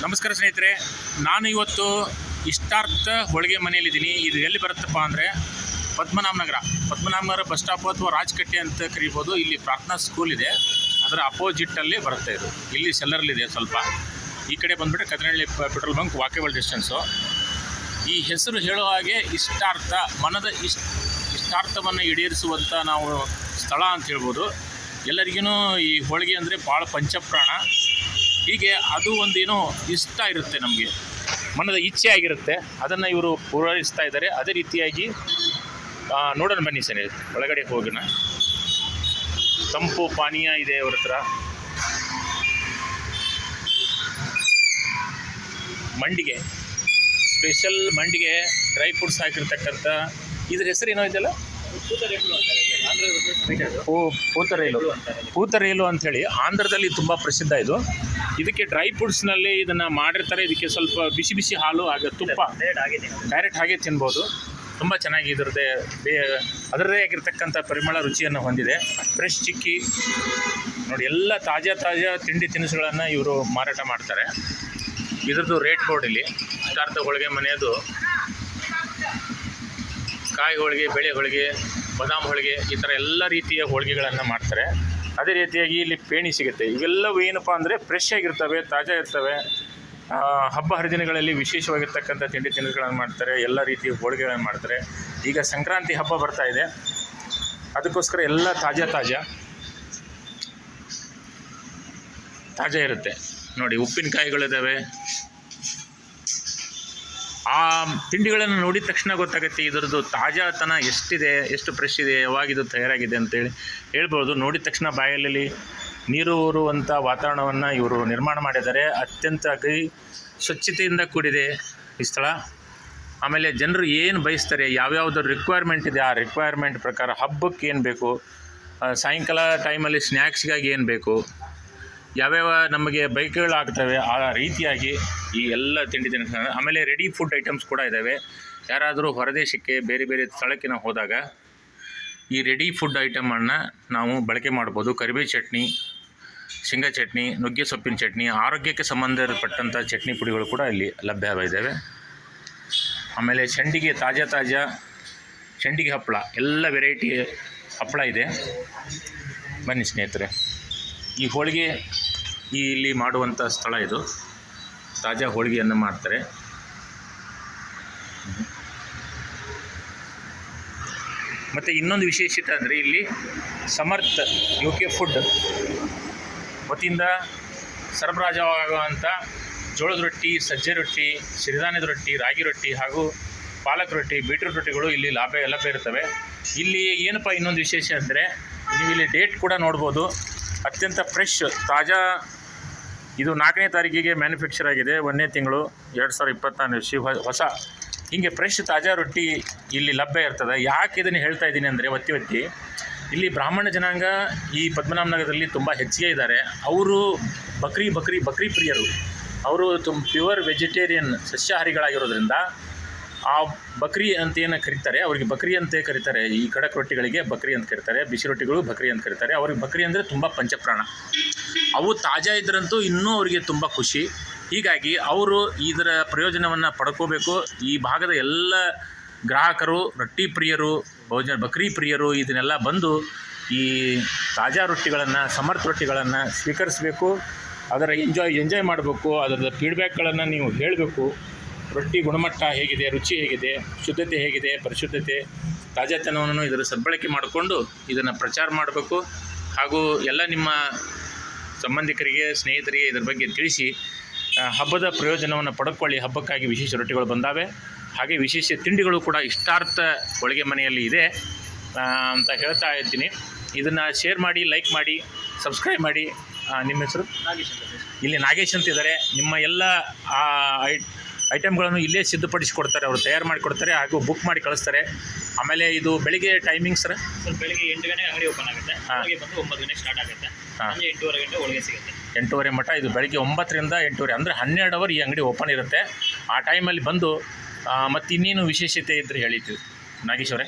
ನಮಸ್ಕಾರ ಸ್ನೇಹಿತರೆ, ನಾನು ಇವತ್ತು ಇಷ್ಟಾರ್ಥ ಹೋಳಿಗೆ ಮನೆಯಲ್ಲಿದ್ದೀನಿ. ಇದು ಎಲ್ಲಿ ಬರುತ್ತಪ್ಪ ಅಂದರೆ ಪದ್ಮನಾಭನಗರ ಬಸ್ ಸ್ಟಾಪ್ ಅಥವಾ ರಾಜಕಟ್ಟೆ ಅಂತ ಕರಿಬೋದು. ಇಲ್ಲಿ ಪ್ರಾರ್ಥನಾ ಸ್ಕೂಲ್ ಇದೆ, ಅದರ ಅಪೋಸಿಟ್ಟಲ್ಲಿ ಬರುತ್ತೆ. ಇದು ಇಲ್ಲಿ ಸೆಲ್ಲರ್ಲಿದೆ. ಸ್ವಲ್ಪ ಈ ಕಡೆ ಬಂದುಬಿಟ್ರೆ ಕದನಹಳ್ಳಿ ಪೆಟ್ರೋಲ್ ಬಂಕ್ ವಾಕೇಬಲ್ ಡಿಸ್ಟೆನ್ಸು. ಈ ಹೆಸರು ಹೇಳೋ ಹಾಗೆ ಇಷ್ಟಾರ್ಥ, ಮನದ ಇಷ್ಟಾರ್ಥವನ್ನು ಈಡೇರಿಸುವಂಥ ನಾವು ಸ್ಥಳ ಅಂತ ಹೇಳ್ಬೋದು. ಎಲ್ಲರಿಗೂ ಈ ಹೋಳಿಗೆ ಅಂದರೆ ಭಾಳ ಪಂಚಪ್ರಾಣ. ಹೀಗೆ ಅದು ಒಂದೇನೋ ಇಷ್ಟ ಇರುತ್ತೆ, ನಮಗೆ ಮನದ ಇಚ್ಛೆ ಆಗಿರುತ್ತೆ, ಅದನ್ನು ಇವರು ಪೂರೈಸ್ತಾ ಇದ್ದಾರೆ. ಅದೇ ರೀತಿಯಾಗಿ ನೋಡೋಣ ಬನ್ನಿ ಸರ್, ಒಳಗಡೆ ಹೋಗೋಣ. ತಂಪು ಪಾನೀಯ ಇದೆ ಅವ್ರ ಹತ್ರ. ಮಂಡಿಗೆ ಸ್ಪೆಷಲ್ ಮಂಡಿಗೆ ಡ್ರೈ ಫ್ರೂಟ್ಸ್ ಹಾಕಿರ್ತಕ್ಕಂಥ ಇದ್ರ ಹೆಸರು ಏನೋ ಇದೆಯಲ್ಲ, ಪೂತರೇಲು ಅಂಥೇಳಿ ಆಂಧ್ರದಲ್ಲಿ ತುಂಬ ಪ್ರಸಿದ್ಧ ಇದು. ಇದಕ್ಕೆ ಡ್ರೈ ಫ್ರೂಟ್ಸ್ನಲ್ಲಿ ಇದನ್ನು ಮಾಡಿರ್ತಾರೆ. ಇದಕ್ಕೆ ಸ್ವಲ್ಪ ಬಿಸಿ ಬಿಸಿ ಹಾಲು ಹಾಗೆ ತುಪ್ಪ ಡೈರೆಕ್ಟ್ ಹಾಗೆ ತಿನ್ಬೋದು. ತುಂಬ ಚೆನ್ನಾಗಿ ಅದರದೇ ಆಗಿರ್ತಕ್ಕಂಥ ಪರಿಮಳ ರುಚಿಯನ್ನು ಹೊಂದಿದೆ. ಫ್ರೆಶ್ ಚಿಕ್ಕಿ ನೋಡಿ, ಎಲ್ಲ ತಾಜಾ ತಿಂಡಿ ತಿನಿಸುಗಳನ್ನು ಇವರು ಮಾರಾಟ ಮಾಡ್ತಾರೆ. ಇದ್ರದ್ದು ರೇಟ್ ಬೋರ್ಡ್ ಇಲ್ಲಿ ಇಷ್ಟಾರ್ಥ ಹೋಳಿಗೆ ಮನೆಯದು ಕಾಯಿ ಹೋಳಿಗೆ, ಬೇಳೆ ಹೋಳಿಗೆ, ಬಾದಾಮ್ ಹೋಳಿಗೆ, ಈ ಥರ ಎಲ್ಲ ರೀತಿಯ ಹೋಳಿಗೆಗಳನ್ನು ಮಾಡ್ತಾರೆ. ಅದೇ ರೀತಿಯಾಗಿ ಇಲ್ಲಿ ಪೇಣಿ ಸಿಗುತ್ತೆ. ಇವೆಲ್ಲವೂ ಏನಪ್ಪ ಅಂದರೆ ಫ್ರೆಶ್ ಆಗಿರ್ತವೆ, ತಾಜಾ ಇರ್ತವೆ. ಹಬ್ಬ ಹರಿದಿನಗಳಲ್ಲಿ ವಿಶೇಷವಾಗಿರ್ತಕ್ಕಂಥ ತಿಂಡಿ ತಿನಿಸುಗಳನ್ನು ಮಾಡ್ತಾರೆ. ಎಲ್ಲ ರೀತಿಯ ಹೋಳಿಗೆಗಳನ್ನು ಮಾಡ್ತಾರೆ. ಈಗ ಸಂಕ್ರಾಂತಿ ಹಬ್ಬ ಬರ್ತಾ ಇದೆ, ಅದಕ್ಕೋಸ್ಕರ ಎಲ್ಲ ತಾಜಾ ಇರುತ್ತೆ. ನೋಡಿ, ಉಪ್ಪಿನಕಾಯಿಗಳಿದ್ದಾವೆ. ಆ ತಿಂಡಿಗಳನ್ನು ನೋಡಿದ ತಕ್ಷಣ ಗೊತ್ತಾಗುತ್ತೆ ಇದರದ್ದು ತಾಜಾತನ ಎಷ್ಟಿದೆ, ಎಷ್ಟು ಫ್ರೆಶ್ ಇದೆ, ಯಾವಾಗಿದು ತಯಾರಾಗಿದೆ ಅಂತೇಳಿ ಹೇಳ್ಬೋದು. ನೋಡಿದ ತಕ್ಷಣ ಬಾಯಲ್ಲಿ ನೀರು ಊರುವಂಥ ವಾತಾವರಣವನ್ನು ಇವರು ನಿರ್ಮಾಣ ಮಾಡಿದ್ದಾರೆ. ಅತ್ಯಂತ ಸ್ವಚ್ಛತೆಯಿಂದ ಕೂಡಿದೆ ಈ ಸ್ಥಳ. ಆಮೇಲೆ ಜನರು ಏನು ಬಯಸ್ತಾರೆ, ಯಾವ್ಯಾವುದು ರಿಕ್ವೈರ್ಮೆಂಟ್ ಇದೆ, ಆ ರಿಕ್ವೈರ್ಮೆಂಟ್ ಪ್ರಕಾರ ಹಬ್ಬಕ್ಕೆ ಏನು ಬೇಕು, ಸಾಯಂಕಾಲ ಟೈಮಲ್ಲಿ ಸ್ನ್ಯಾಕ್ಸ್ಗಾಗಿ ಏನು ಬೇಕು, ಯಾವ್ಯಾವ ನಮಗೆ ಬೈಕ್ಗಳಾಗ್ತವೆ, ಆ ರೀತಿಯಾಗಿ ಈ ಎಲ್ಲ ತಿಂಡಿ ತಿನಿಸುಗಳು. ಆಮೇಲೆ ರೆಡಿ ಫುಡ್ ಐಟಮ್ಸ್ ಕೂಡ ಇದ್ದಾವೆ. ಯಾರಾದರೂ ಹೊರದೇಶಕ್ಕೆ ಬೇರೆ ಸ್ಥಳಕ್ಕೆ ನಾವು ಹೋದಾಗ ಈ ರೆಡಿ ಫುಡ್ ಐಟಮನ್ನು ನಾವು ಬಳಕೆ ಮಾಡ್ಬೋದು. ಕರಿಬೇವು ಚಟ್ನಿ, ಶೇಂಗಾ ಚಟ್ನಿ, ನುಗ್ಗೆ ಸೊಪ್ಪಿನ ಚಟ್ನಿ, ಆರೋಗ್ಯಕ್ಕೆ ಸಂಬಂಧಪಟ್ಟಂಥ ಚಟ್ನಿ ಪುಡಿಗಳು ಕೂಡ ಇಲ್ಲಿ ಲಭ್ಯವಿದ್ದಾವೆ. ಆಮೇಲೆ ಸಂಡಿಗೆ, ತಾಜಾ ಸಂಡಿಗೆ ಹಪ್ಪಳ, ಎಲ್ಲ ವೆರೈಟಿ ಹಪ್ಪಳ ಇದೆ. ಬನ್ನಿ ಸ್ನೇಹಿತರೆ, ಈ ಹೋಳಿಗೆ ಇಲ್ಲಿ ಮಾಡುವಂಥ ಸ್ಥಳ ಇದು. ತಾಜಾ ಹೋಳಿಗೆಯನ್ನು ಮಾಡ್ತಾರೆ. ಮತ್ತು ಇನ್ನೊಂದು ವಿಶೇಷತೆ ಅಂದರೆ ಇಲ್ಲಿ ಸಮರ್ಥ UK ಫುಡ್ ವತಿಯಿಂದ ಸರಬರಾಜಾಗುವಂಥ ಜೋಳದ ರೊಟ್ಟಿ, ಸಜ್ಜೆ ರೊಟ್ಟಿ, ಸಿರಿಧಾನ್ಯದ ರೊಟ್ಟಿ, ರಾಗಿ ರೊಟ್ಟಿ ಹಾಗೂ ಪಾಲಕ್ ರೊಟ್ಟಿ, ಬೀಟ್ರೂಟ್ ರೊಟ್ಟಿಗಳು ಇಲ್ಲಿ ಲಭ್ಯ ಇರ್ತವೆ. ಇಲ್ಲಿ ಏನಪ್ಪ ಇನ್ನೊಂದು ವಿಶೇಷ ಅಂದರೆ, ನೀವು ಇಲ್ಲಿ ಡೇಟ್ ಕೂಡ ನೋಡ್ಬೋದು. ಅತ್ಯಂತ ಫ್ರೆಶ್ ತಾಜಾ. ಇದು 4ನೇ ತಾರೀಕಿಗೆ ಮ್ಯಾನುಫ್ಯಾಕ್ಚರ್ ಆಗಿದೆ, 1ನೇ ತಿಂಗಳು 2024 ಹೊಸ. ಹೀಗೆ ಫ್ರೆಶ್ ತಾಜಾ ರೊಟ್ಟಿ ಇಲ್ಲಿ ಲಭ್ಯ ಇರ್ತದೆ. ಯಾಕೆ ಇದನ್ನು ಹೇಳ್ತಾ ಇದ್ದೀನಿ ಅಂದರೆ, ಒತ್ತಿ ಇಲ್ಲಿ ಬ್ರಾಹ್ಮಣ ಜನಾಂಗ ಈ ಪದ್ಮನಾಭನಗರದಲ್ಲಿ ತುಂಬ ಹೆಚ್ಚಿಗೆ ಇದ್ದಾರೆ. ಅವರು ಬಕ್ರಿ ಪ್ರಿಯರು. ಅವರು ಪ್ಯೂರ್ ವೆಜಿಟೇರಿಯನ್ ಸಸ್ಯಾಹಾರಿಗಳಾಗಿರೋದ್ರಿಂದ ಆ ಬಕ್ರಿ ಅಂತ ಏನು ಕರೀತಾರೆ, ಅವ್ರಿಗೆ ಬಕ್ರಿ ಅಂತ ಕರೀತಾರೆ. ಈ ಖಡಕ್ ರೊಟ್ಟಿಗಳಿಗೆ ಬಕ್ರಿ ಅಂತ ಕರೀತಾರೆ, ಬಿಸಿ ರೊಟ್ಟಿಗಳು ಬಕ್ರಿ ಅಂತ ಕರೀತಾರೆ. ಅವ್ರಿಗೆ ಬಕ್ರಿ ಅಂದರೆ ತುಂಬ ಪಂಚಪ್ರಾಣ. ಅವು ತಾಜಾ ಇದ್ರಂತೂ ಇನ್ನೂ ಅವರಿಗೆ ತುಂಬ ಖುಷಿ. ಹೀಗಾಗಿ ಅವರು ಇದರ ಪ್ರಯೋಜನವನ್ನು ಪಡ್ಕೋಬೇಕು. ಈ ಭಾಗದ ಎಲ್ಲ ಗ್ರಾಹಕರು, ರೊಟ್ಟಿ ಪ್ರಿಯರು, ಬಕ್ರಿ ಪ್ರಿಯರು ಇದನ್ನೆಲ್ಲ ಬಂದು ಈ ತಾಜಾ ರೊಟ್ಟಿಗಳನ್ನು, ಸಮರ್ಥ ರೊಟ್ಟಿಗಳನ್ನು ಸ್ವೀಕರಿಸಬೇಕು. ಅದರ ಎಂಜಾಯ್ ಮಾಡಬೇಕು. ಅದರ ಫೀಡ್ಬ್ಯಾಕ್ಗಳನ್ನು ನೀವು ಹೇಳಬೇಕು. ರೊಟ್ಟಿ ಗುಣಮಟ್ಟ ಹೇಗಿದೆ, ರುಚಿ ಹೇಗಿದೆ, ಶುದ್ಧತೆ ಹೇಗಿದೆ, ಪರಿಶುದ್ಧತೆ, ತಾಜಾತನವನ್ನು ಇದರ ಸದ್ಬಳಕೆ ಮಾಡಿಕೊಂಡು ಇದನ್ನು ಪ್ರಚಾರ ಮಾಡಬೇಕು. ಹಾಗೂ ಎಲ್ಲ ನಿಮ್ಮ ಸಂಬಂಧಿಕರಿಗೆ, ಸ್ನೇಹಿತರಿಗೆ ಇದರ ಬಗ್ಗೆ ತಿಳಿಸಿ ಹಬ್ಬದ ಪ್ರಯೋಜನವನ್ನು ಪಡ್ಕೊಳ್ಳಿ. ಹಬ್ಬಕ್ಕಾಗಿ ವಿಶೇಷ ರೊಟ್ಟಿಗಳು ಬಂದಾವೆ. ಹಾಗೆ ವಿಶೇಷ ತಿಂಡಿಗಳು ಕೂಡ ಇಷ್ಟಾರ್ಥ ಹೋಳಿಗೆ ಮನೆಯಲ್ಲಿ ಇದೆ ಅಂತ ಹೇಳ್ತಾ ಇದ್ದೀನಿ. ಇದನ್ನು ಶೇರ್ ಮಾಡಿ, ಲೈಕ್ ಮಾಡಿ, ಸಬ್ಸ್ಕ್ರೈಬ್ ಮಾಡಿ. ನಿಮ್ಮ ಹೆಸರು? ಇಲ್ಲಿ ನಾಗೇಶ್ ಅಂತ ಇದ್ದಾರೆ. ನಿಮ್ಮ ಎಲ್ಲ ಐಟಮ್ಗಳನ್ನು ಇಲ್ಲೇ ಸಿದ್ಧಪಡಿಸಿಕೊಡ್ತಾರೆ, ಅವರು ತಯಾರು ಮಾಡಿಕೊಡ್ತಾರೆ ಹಾಗೂ ಬುಕ್ ಮಾಡಿ ಕಳಿಸ್ತಾರೆ. ಆಮೇಲೆ ಇದು ಬೆಳಿಗ್ಗೆ ಟೈಮಿಂಗ್ಸ್ ಸರ್? ಬೆಳಿಗ್ಗೆ 8 ಗಂಟೆಗೆ ಅಂಗಡಿ ಓಪನ್ ಆಗುತ್ತೆ. ಬೆಳಿಗ್ಗೆ ಬಂದು 9 ಗಂಟೆಗೆ ಸ್ಟಾರ್ಟ್ ಆಗುತ್ತೆ. ಸಂಜೆ 8:30 ಗಂಟೆ ಹೋಳಿಗೆ ಸಿಗುತ್ತೆ. 8:30 ಮಟ್ಟ. ಇದು ಬೆಳಿಗ್ಗೆ 9ರಿಂದ 8:30 ಅಂದರೆ 12 ಅವರ್ ಈ ಅಂಗಡಿ ಓಪನ್ ಇರುತ್ತೆ. ಆ ಟೈಮಲ್ಲಿ ಬಂದು ಮತ್ತು ಇನ್ನೇನು ವಿಶೇಷತೆ ಇದ್ದರೆ ಹೇಳಿದ್ದೀವಿ. ನಾಗೇಶ್ ಅವರೇ?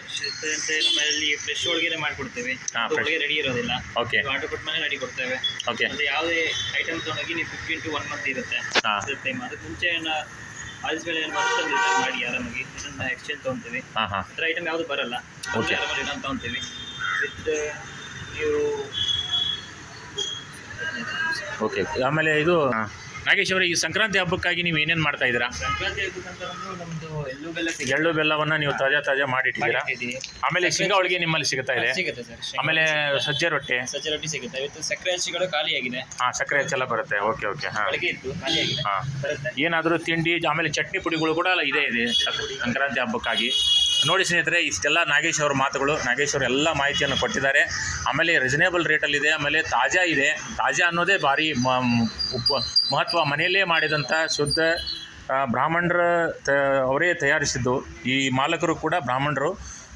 ಅಂತ ನಮ್ಮಲ್ಲಿ ಫ್ರೆಶ್ ಹೋಳಿಗೆ ಮಾಡಿಕೊಡ್ತೇವೆ. fresh. ಹೋಳಿಗೆ ರೆಡಿ ಇರೋದಿಲ್ಲ. ಓಕೆ ಆರ್ಡರ್ ಕೊಟ್ಟ ಮೇಲೆ ರೆಡಿ ಕೊಡ್ತೇವೆ. ಓಕೆ ಮತ್ತೆ ಯಾವುದೇ ಐಟಮ್ ತೊಗೊಂಡೋಗಿ ನೀವು 15 to 1 ಮಂತ್ ಇರುತ್ತೆ ಟೈಮ್. ಅದಕ್ಕೆ ಮುಂಚೆ ಆಲ್ಸ್ ಮೇಲೆ ಏನು ಬರುತ್ತೆ ರಿಟರ್ನ್ ಮಾಡಿ ಆರಾಮಾಗಿ. ಇದನ್ನ ಎಕ್ಸ್ಚೇಂಜ್ ತೊಗೊತೀವಿ. ಅದರ ಐಟಮ್ ಯಾವುದು ಬರಲ್ಲ. ಓಕೆ ಆರಾಮಾಗಿ ರಿಟರ್ನ್ ತೊಗೊತೀವಿ. ವಿತ್ ನೀವು ಓಕೆ. ಆಮೇಲೆ ಇದು ನಾಗೇಶ್ ಅವರೇ, ಈ ಸಂಕ್ರಾಂತಿ ಹಬ್ಬಕ್ಕಾಗಿ ನೀವು ಏನೇನು ಮಾಡ್ತಾ ಇದ್ದೀರಾ? ಸಂಕ್ರಾಂತಿ ಹಬ್ಬಕ್ಕಂತ ನಮ್ಮದು ಎಳ್ಳು ಬೆಲ್ಲ ಎಳ್ಳು ಬೆಲ್ಲವನ್ನು ನೀವು ತಾಜಾ ಮಾಡಿಟ್ಟಿದ್ದೀರಾ. ಆಮೇಲೆ ಶೇಂಗಾ ಹೋಳಿಗೆ ನಿಮ್ಮಲ್ಲಿ ಸಿಗುತ್ತಾ ಇದೆ? ಸಿಗುತ್ತೆ ಸರ್. ಆಮೇಲೆ ಸಜ್ಜೆ ರೊಟ್ಟಿ ಸಿಗುತ್ತೆ. ವಿತ್ ಸಕ್ಕರೆ ಹಚ್ಚಿಗಳು ಖಾಲಿಯಾಗಿದೆ. ಸಕ್ಕರೆ ಹೆಚ್ಚೆಲ್ಲ ಬರುತ್ತೆ. ಓಕೆ ಬೆಳಗ್ಗೆ ಇತ್ತು, ಖಾಲಿಯಾಗಿದೆ. ಬರುತ್ತೆ. ಏನಾದರೂ ತಿಂಡಿ ಆಮೇಲೆ ಚಟ್ನಿ ಪುಡಿಗಳು ಕೂಡ ಇದೆ ಸಂಕ್ರಾಂತಿ ಹಬ್ಬಕ್ಕಾಗಿ. ನೋಡಿ ಸ್ನೇಹಿತರೆ, ಇಷ್ಟೆಲ್ಲ ನಾಗೇಶ್ ಅವ್ರ ಮಾತುಗಳು. ನಾಗೇಶ್ ಅವರು ಎಲ್ಲ ಮಾಹಿತಿಯನ್ನು ಕೊಟ್ಟಿದ್ದಾರೆ. ಆಮೇಲೆ ರೀಸನೇಬಲ್ ರೇಟಲ್ಲಿದೆ. ಆಮೇಲೆ ತಾಜಾ ಇದೆ. ತಾಜಾ ಅನ್ನೋದೇ ಭಾರಿ ಮಹತ್ವ. ಮನೆಯಲ್ಲೇ ಮಾಡಿದಂಥ ಶುದ್ಧ ಬ್ರಾಹ್ಮಣರ ಅವರೇ ತಯಾರಿಸಿದ್ದು. ಈ ಮಾಲಕರು ಕೂಡ ಬ್ರಾಹ್ಮಣರು.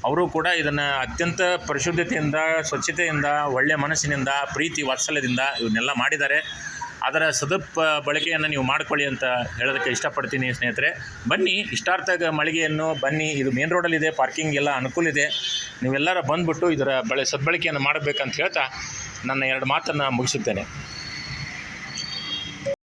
ಅವರು ಕೂಡ ಇದನ್ನು ಅತ್ಯಂತ ಪರಿಶುದ್ಧತೆಯಿಂದ, ಸ್ವಚ್ಛತೆಯಿಂದ, ಒಳ್ಳೆಯ ಮನಸ್ಸಿನಿಂದ, ಪ್ರೀತಿ ವಾತ್ಸಲ್ಯದಿಂದ ಇವನ್ನೆಲ್ಲ ಮಾಡಿದ್ದಾರೆ. ಅದರ ಬಳಕೆಯನ್ನು ನೀವು ಮಾಡ್ಕೊಳ್ಳಿ ಅಂತ ಹೇಳೋದಕ್ಕೆ ಇಷ್ಟಪಡ್ತೀನಿ ಸ್ನೇಹಿತರೆ. ಬನ್ನಿ, ಇಷ್ಟಾರ್ಥ ಮಳಿಗೆಯನ್ನು ಬನ್ನಿ. ಇದು ಮೇನ್ ರೋಡಲ್ಲಿದೆ, ಪಾರ್ಕಿಂಗ್ ಎಲ್ಲ ಅನುಕೂಲ ಇದೆ. ನೀವೆಲ್ಲರ ಬಂದುಬಿಟ್ಟು ಇದರ ಸದ್ಬಳಕೆಯನ್ನು ಮಾಡಬೇಕಂತ ಹೇಳ್ತಾ ನನ್ನ 2 ಮಾತನ್ನು ಮುಗಿಸುತ್ತೇನೆ.